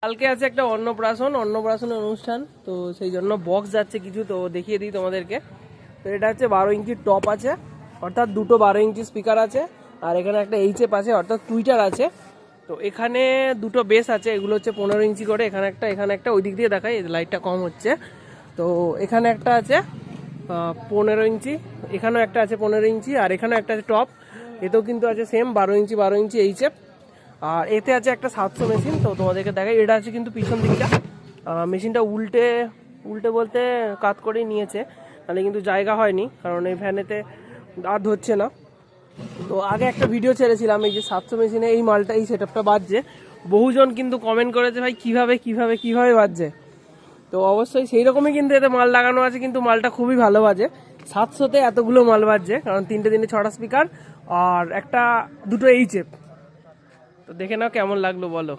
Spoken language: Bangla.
কালকে আছে একটা অন্নপ্রাশনের অনুষ্ঠান, তো সেই জন্য বক্স যাচ্ছে কিছু, তো দেখিয়ে দিই তোমাদেরকে। তো এটা হচ্ছে 12 ইঞ্চির টপ আছে, অর্থাৎ দুটো 12 ইঞ্চি স্পিকার আছে, আর এখানে একটা এইচএফ আছে অর্থাৎ টুইটার আছে। তো এখানে দুটো বেস আছে, এগুলো হচ্ছে 15 ইঞ্চি করে, এখানে একটা ওই দিক দিয়ে দেখাই, লাইটটা কম হচ্ছে। তো এখানে একটা আছে 15 ইঞ্চি, এখানেও একটা আছে 15 ইঞ্চি, আর এখানেও একটা আছে টপ, এতেও কিন্তু আছে সেম 12 ইঞ্চি এইচএফ। আর এতে আছে একটা 700 মেশিন, তো তোমাদেরকে দেখাই। এটা আছে কিন্তু পিছন দিকটা, মেশিনটা উল্টে উল্টে বলতে কাত করেই নিয়েছে, তাহলে কিন্তু জায়গা হয়নি, কারণ এই ভ্যানেতে আর ধরছে না। তো আগে একটা ভিডিও ছেড়েছিলাম এই যে 700 মেশিনে এই মালটা, এই সেটআপটা বাজছে। বহুজন কিন্তু কমেন্ট করেছে ভাই কিভাবে বাজছে। তো অবশ্যই সেই রকমই কিন্তু এতে মাল লাগানো আছে, কিন্তু মালটা খুবই ভালো বাজে। 700তে এতগুলো মাল বাজছে, কারণ 6টা স্পিকার আর দুটো এইচএফ। তো দেখে নাও কেমন লাগলো বলো।